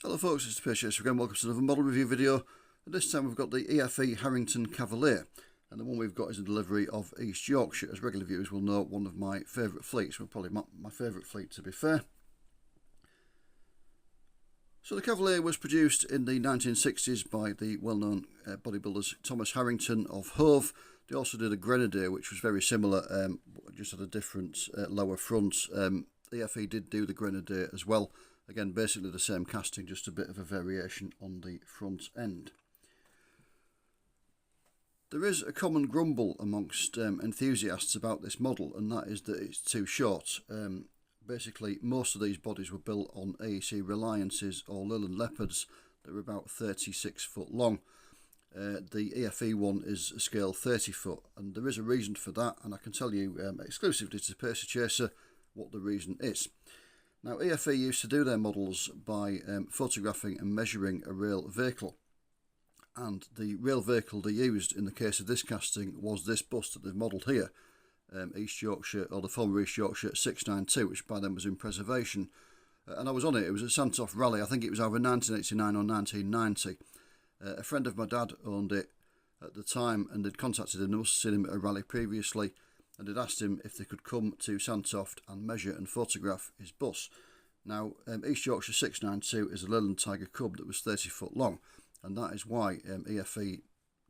Hello folks, it's Patience again. Welcome to another model review video. And this time we've got the EFE Harrington Cavalier, and the one we've got is a delivery of East Yorkshire. As regular viewers will know, one of my favourite fleets, well probably my favourite fleet to be fair. So the Cavalier was produced in the 1960s by the well-known bodybuilders Thomas Harrington of Hove. They also did a Grenadier, which was very similar, just had a different lower front. EFE did do the Grenadier as well. Again, basically the same casting, just a bit of a variation on the front end. There is a common grumble amongst enthusiasts about this model, and that is that it's too short. Basically, most of these bodies were built on AEC Reliances or Leyland Leopards that were about 36 foot long. The EFE one is a scale 30 foot, and there is a reason for that, and I can tell you exclusively to Pacer Chaser what the reason is. Now, EFE used to do their models by photographing and measuring a real vehicle, and the real vehicle they used in the case of this casting was this bus that they've modelled here, East Yorkshire, or the former East Yorkshire 692, which by then was in preservation. And I was on it. It was a Santoff rally. I think it was either 1989 or 1990. A friend of my dad owned it at the time, and they'd contacted him. They must have seen him at a rally previously, and they'd asked him if they could come to Santoft and measure and photograph his bus. Now, East Yorkshire 692 is a Leyland Tiger Cub that was 30 foot long, and that is why EFE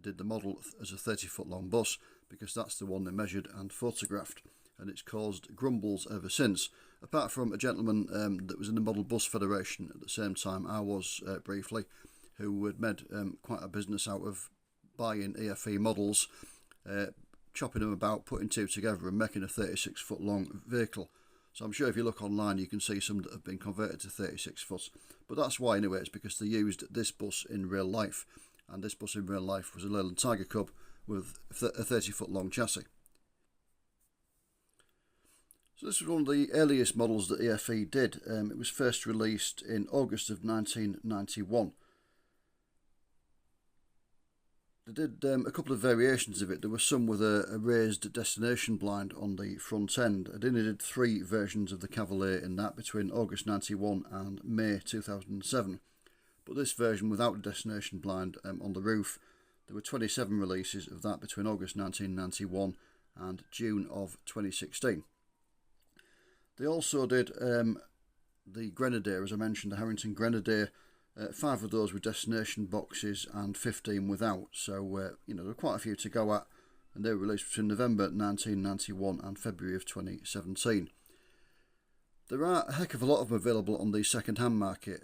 did the model as a 30 foot long bus, because that's the one they measured and photographed, and it's caused grumbles ever since. Apart from a gentleman that was in the Model Bus Federation at the same time I was briefly, who had made quite a business out of buying EFE models, chopping them about, putting two together and making a 36 foot long vehicle. So I'm sure if you look online you can see some that have been converted to 36 foot. But that's why anyway, it's because they used this bus in real life. And this bus in real life was a Leyland Tiger Cub with a 30 foot long chassis. So this was one of the earliest models that EFE did. It was first released in August of 1991. They did a couple of variations of it. There were some with a raised destination blind on the front end. I only did 3 versions of the Cavalier in that between August 91 and May 2007. But this version without a destination blind on the roof, there were 27 releases of that between August 1991 and June of 2016. They also did the Grenadier, as I mentioned, the Harrington Grenadier. 5 of those were destination boxes and 15 without, so you know, there were quite a few to go at, and they were released between November 1991 and February of 2017. There are a heck of a lot of them available on the second-hand market.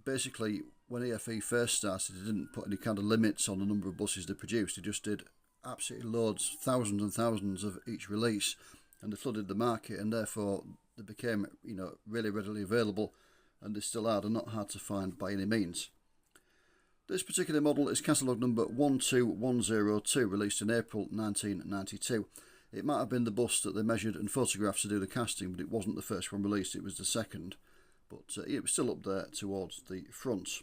Basically, when EFE first started, they didn't put any kind of limits on the number of buses they produced. They just did absolutely loads, thousands and thousands of each release, and they flooded the market, and therefore they became, you know, really readily available. And they still are. They're not hard to find by any means. This particular model is catalogue number 12102, released in April 1992. It might have been the bus that they measured and photographed to do the casting, but it wasn't the first one released, it was the second. But it was still up there towards the front.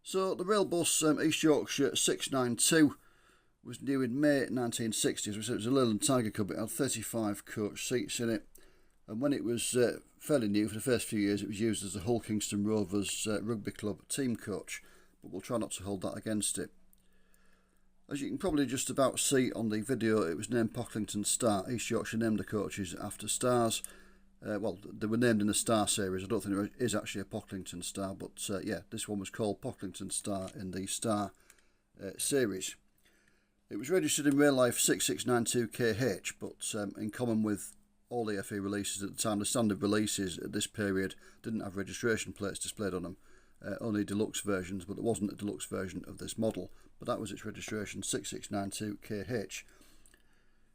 So the rail bus East Yorkshire 692 was new in May 1960. As we said, it was a Leyland Tiger Cub. It had 35 coach seats in it. And when it was fairly new, for the first few years, it was used as the Hull Kingston Rovers Rugby Club team coach, but we'll try not to hold that against it. As you can probably just about see on the video, it was named Pocklington Star. East Yorkshire named the coaches after stars. Well, they were named in the Star series. I don't think there is actually a Pocklington Star, but yeah, this one was called Pocklington Star in the Star series. It was registered in real life 6692KH, but in common with all the EFE releases at the time, the standard releases at this period didn't have registration plates displayed on them, only deluxe versions, but there wasn't a deluxe version of this model, but that was its registration, 6692KH.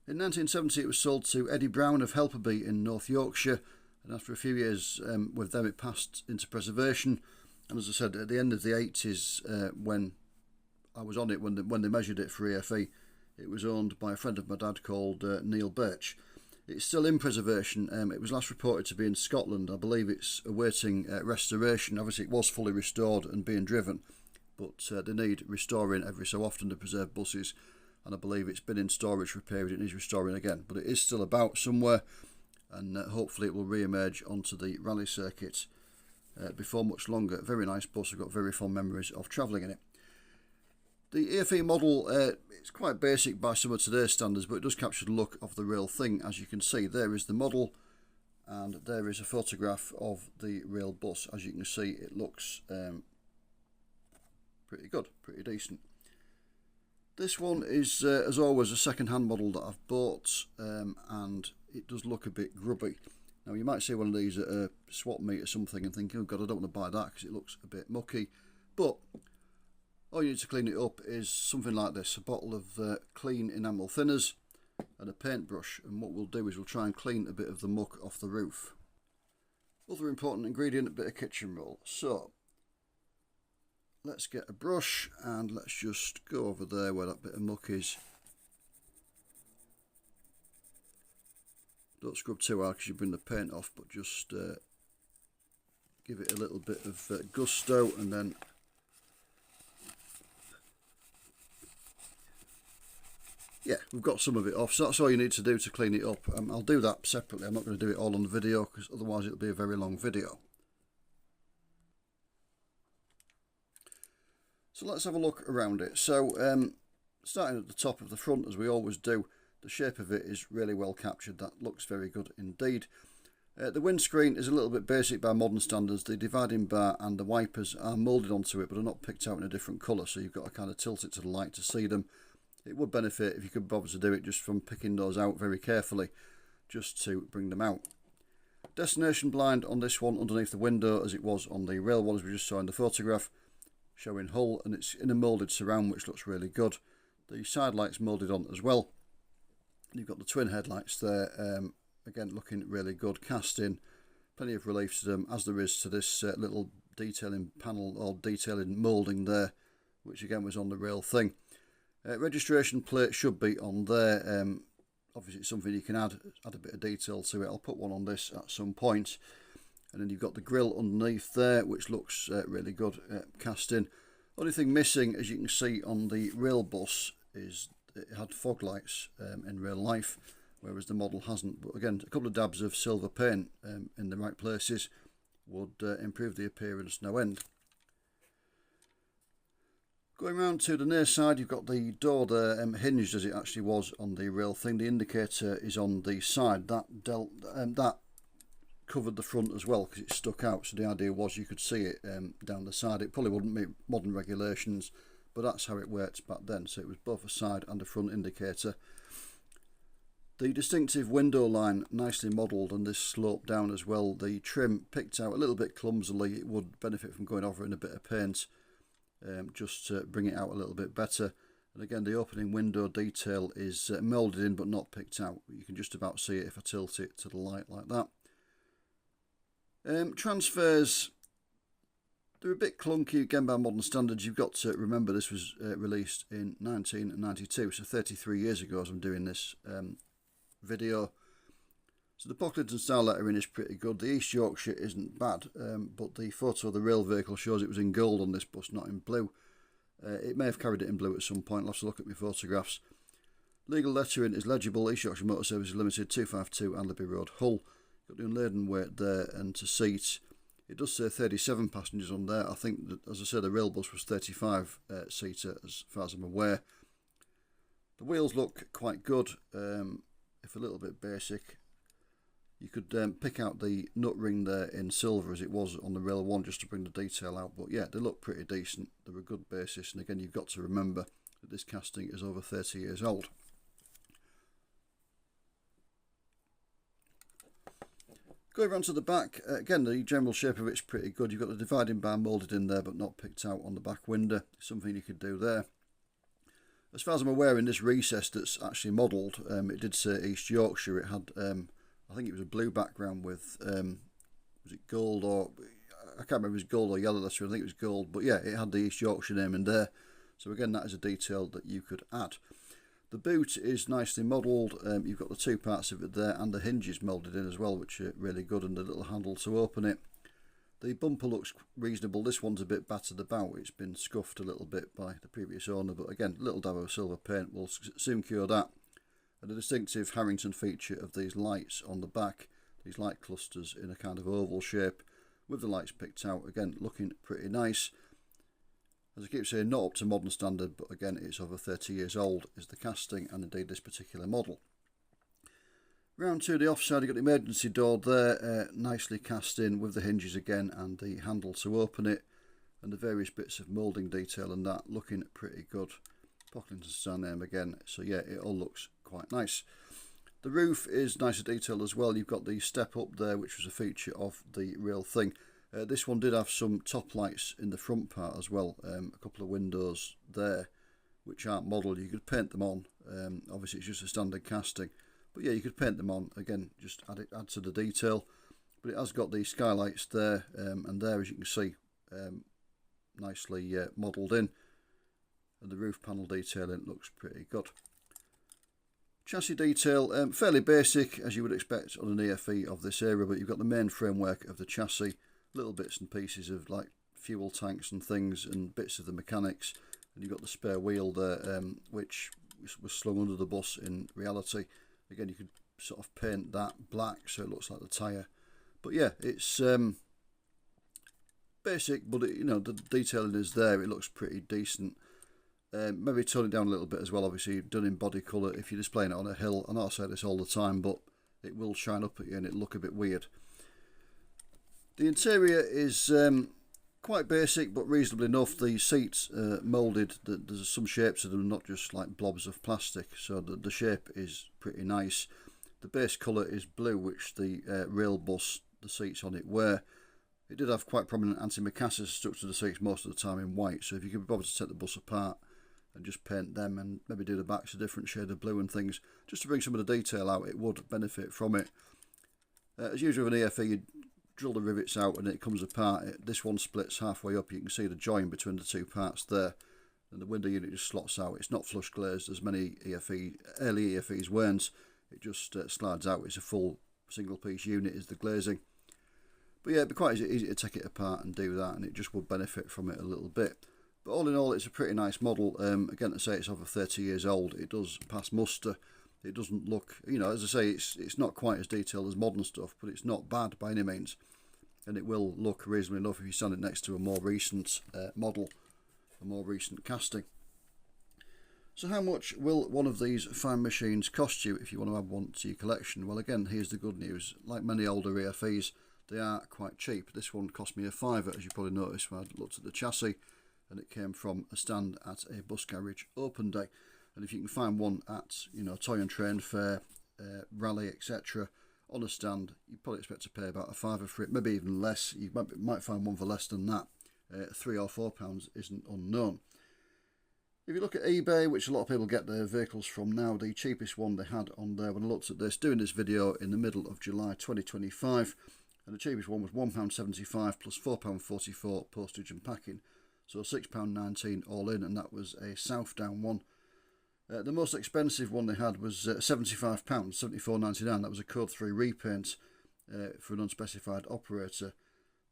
In 1970 it was sold to Eddie Brown of Helperby in North Yorkshire, and after a few years with them it passed into preservation, and as I said, at the end of the 80s, when I was on it, when they measured it for EFE, it was owned by a friend of my dad called Neil Birch. It's still in preservation. It was last reported to be in Scotland. I believe it's awaiting restoration. Obviously it was fully restored and being driven, but they need restoring every so often to preserve buses, and I believe it's been in storage for a period. It needs restoring again, but it is still about somewhere, and hopefully it will re-emerge onto the rally circuit before much longer. Very nice bus. I've got very fond memories of travelling in it. The EFE model is quite basic by some of today's standards, but it does capture the look of the real thing. As you can see, there is the model, and there is a photograph of the real bus. As you can see, it looks pretty good, pretty decent. This one is, as always, a second-hand model that I've bought, and it does look a bit grubby. Now, you might see one of these at a swap meet or something and think, oh God, I don't want to buy that because it looks a bit mucky. But all you need to clean it up is something like this, a bottle of clean enamel thinners and a paintbrush. And what we'll do is we'll try and clean a bit of the muck off the roof. Other important ingredient, a bit of kitchen roll. So, let's get a brush and let's just go over there where that bit of muck is. Don't scrub too hard because you bring the paint off, but just give it a little bit of gusto, and then yeah, we've got some of it off. So that's all you need to do to clean it up. I'll do that separately. I'm not going to do it all on the video because otherwise it'll be a very long video. So let's have a look around it. So starting at the top of the front, as we always do, the shape of it is really well captured. That looks very good indeed. The windscreen is a little bit basic by modern standards. The dividing bar and the wipers are moulded onto it, but are not picked out in a different colour, so you've got to kind of tilt it to the light to see them. It would benefit if you could bother to do it just from picking those out very carefully, just to bring them out. Destination blind on this one underneath the window, as it was on the rail one, as we just saw in the photograph, showing hull, and it's in a moulded surround, which looks really good. The side lights moulded on as well. You've got the twin headlights there, again looking really good, cast in, plenty of relief to them, as there is to this little detailing panel or detailing moulding there, which again was on the real thing. Registration plate should be on there. Obviously it's something you can add a bit of detail to it. I'll put one on this at some point. And then you've got the grille underneath there, which looks really good, cast in. Only thing missing, as you can see on the rail bus, is it had fog lights in real life, whereas the model hasn't. But again, a couple of dabs of silver paint in the right places would improve the appearance no end. Going round to the near side, you've got the door there hinged as it actually was on the real thing. The indicator is on the side. That covered the front as well because it stuck out, so the idea was you could see it down the side. It probably wouldn't meet modern regulations, but that's how it worked back then. So it was both a side and a front indicator. The distinctive window line nicely modelled, and this sloped down as well. The trim picked out a little bit clumsily. It would benefit from going over in a bit of paint just to bring it out a little bit better. And again, the opening window detail is moulded in but not picked out. You can just about see it if I tilt it to the light like that. Transfers, they're a bit clunky again by modern standards. You've got to remember this was released in 1992, so 33 years ago as I'm doing this video. So the Pocklington style lettering is pretty good. The East Yorkshire isn't bad, but the photo of the rail vehicle shows it was in gold on this bus, not in blue. It may have carried it in blue at some point. I'll have to look at my photographs. Legal lettering is legible. East Yorkshire Motor Services Limited, 252 Anlaby Road, Hull. Got the unladen weight there, and to seat, it does say 37 passengers on there. I think that, as I said, the rail bus was 35 seater as far as I'm aware. The wheels look quite good, if a little bit basic. You could pick out the nut ring there in silver as it was on the rail one just to bring the detail out, but yeah, they look pretty decent. They're a good basis, and again, you've got to remember that this casting is over 30 years old. Going around to the back, again, the general shape of it's pretty good. You've got the dividing bar moulded in there but not picked out on the back window. Something you could do there. As far as I'm aware, in this recess that's actually modelled, it did say East Yorkshire. It had, I think it was a blue background with, was it gold or, I can't remember if it was gold or yellow lettering. I think it was gold, but yeah, it had the East Yorkshire name in there. So again, that is a detail that you could add. The boot is nicely modelled. You've got the two parts of it there, and the hinges moulded in as well, which are really good, and the little handle to open it. The bumper looks reasonable. This one's a bit battered about. It's been scuffed a little bit by the previous owner, but again, a little dab of silver paint will soon cure that. And the distinctive Harrington feature of these lights on the back, these light clusters in a kind of oval shape, with the lights picked out. Again, looking pretty nice. As I keep saying, not up to modern standard, but again, it's over 30 years old, is the casting, and indeed this particular model. Round to the offside, you've got the emergency door there, nicely cast in with the hinges again and the handle to open it, and the various bits of moulding detail and that looking pretty good. Pocklington's name again, so yeah, it all looks quite nice. The roof is nicer detailed as well. You've got the step up there, which was a feature of the real thing. This one did have some top lights in the front part as well, a couple of windows there which aren't modelled. You could paint them on, obviously it's just a standard casting, but yeah, you could paint them on, again, just add to the detail. But it has got the skylights there and there, as you can see, nicely modelled in, and the roof panel detailing looks pretty good. Chassis detail, fairly basic as you would expect on an EFE of this era, but you've got the main framework of the chassis, little bits and pieces of like fuel tanks and things and bits of the mechanics, and you've got the spare wheel there, which was slung under the bus in reality. Again, you could sort of paint that black so it looks like the tyre, but yeah, it's basic, but you know, the detailing is there, it looks pretty decent. Maybe tone it down a little bit as well, obviously done in body colour if you're displaying it on a hill. I know I say this all the time, but it will shine up at you and it'll look a bit weird. The interior is quite basic but reasonably enough. The seats are moulded, there's some shapes of them, not just like blobs of plastic, so the shape is pretty nice. The base colour is blue, which the rail bus, the seats on it were. It did have quite prominent antimacassars stuck to the seats most of the time in white, so if you could be bothered to take the bus apart and just paint them and maybe do the backs a different shade of blue and things, just to bring some of the detail out, it would benefit from it. As usual with an EFE, you drill the rivets out and it comes apart. This one splits halfway up, you can see the join between the two parts there, and the window unit just slots out. It's not flush glazed as many early EFEs weren't, it just slides out. It's a full single piece unit is the glazing. But yeah, it'd be quite easy to take it apart and do that, and it just would benefit from it a little bit. But all in all, it's a pretty nice model. Again, to say it's over 30 years old, it does pass muster. It doesn't look, you know, as I say, it's not quite as detailed as modern stuff, but it's not bad by any means. And it will look reasonably enough if you stand it next to a more recent model, a more recent casting. So how much will one of these fine machines cost you if you want to add one to your collection? Well, again, here's the good news. Like many older EFEs, they are quite cheap. This one cost me a fiver, as you probably noticed when I looked at the chassis, and it came from a stand at a bus garage open day. And if you can find one at, you know, Toy and Train Fair, Rally, etc., on a stand, you probably expect to pay about a fiver for it, maybe even less. You might find one for less than that. £3 or £4 isn't unknown. If you look at eBay, which a lot of people get their vehicles from now, the cheapest one they had on there when I looked at this, doing this video in the middle of July 2025, and the cheapest one was £1.75 plus £4.44 postage and packing, so £6.19 all in, and that was a Southdown one. The most expensive one they had was £75, £74.99. That was a Code 3 repaint for an unspecified operator.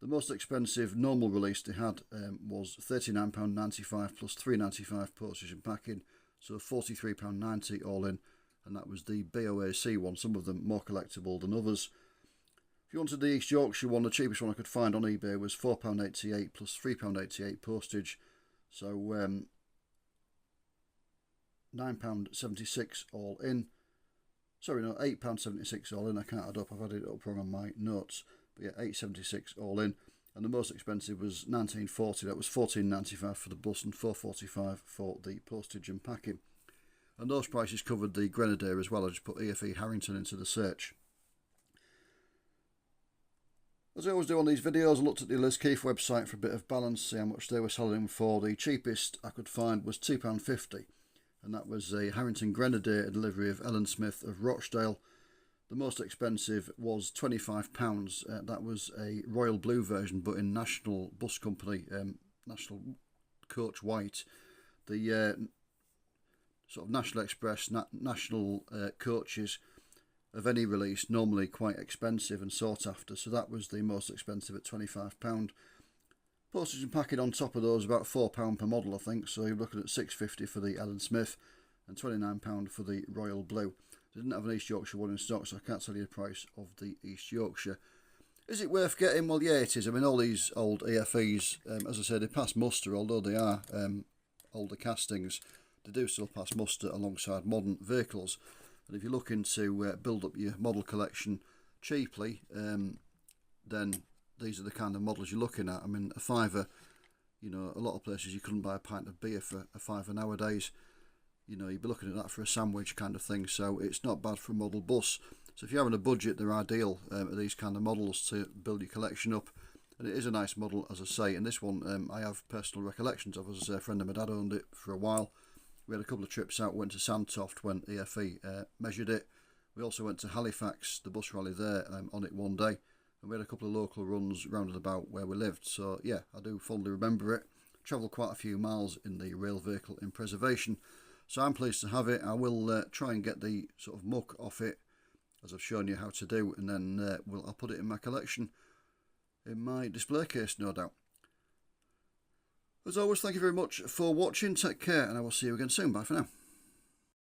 The most expensive normal release they had was £39.95 plus £3.95 postage and packing, so £43.90 all in, and that was the BOAC one, some of them more collectible than others. If you wanted the East Yorkshire one, the cheapest one I could find on eBay was £4.88 plus £3.88 postage, so £9.76 all in. Sorry, no, £8.76 all in. I can't add up, I've added it up wrong on my notes. But yeah, £8.76 all in. And the most expensive was £19.40. That was £14.95 for the bus and £4.45 for the postage and packing. And those prices covered the Grenadier as well. I just put EFE Harrington into the search. As I always do on these videos, I looked at the Liz Keith website for a bit of balance, see how much they were selling them for. The cheapest I could find was £2.50. And that was a Harrington Grenadier, a delivery of Ellen Smith of Rochdale. The most expensive was £25. That was a royal blue version, but in National Bus Company, National Coach White. The sort of National Express, national coaches of any release, normally quite expensive and sought after. So that was the most expensive at £25. Postage and packing on top of those, about £4 per model, I think. So you're looking at £6.50 for the Ellen Smith and £29 for the Royal Blue. They didn't have an East Yorkshire one in stock, so I can't tell you the price of the East Yorkshire. Is it worth getting? Well, yeah, it is. I mean, all these old EFEs, as I said, they pass muster, although they are older castings. They do still pass muster alongside modern vehicles. And if you're looking to build up your model collection cheaply, then these are the kind of models you're looking at. I mean, a fiver, you know, a lot of places you couldn't buy a pint of beer for a fiver nowadays. You know, you'd be looking at that for a sandwich kind of thing, so it's not bad for a model bus. So if you're having a budget, they're ideal these kind of models to build your collection up. And it is a nice model, as I say. And this one I have personal recollections of, as a friend of my dad owned it for a while. We had a couple of trips out, went to Sandtoft when EFE measured it. We also went to Halifax, the bus rally there, on it one day. And we had a couple of local runs round and about where we lived. So yeah, I do fondly remember it. Travelled quite a few miles in the rail vehicle in preservation. So I'm pleased to have it. I will try and get the sort of muck off it, as I've shown you how to do, and then I'll put it in my collection, in my display case, no doubt. As always, thank you very much for watching. Take care, and I will see you again soon. Bye for now.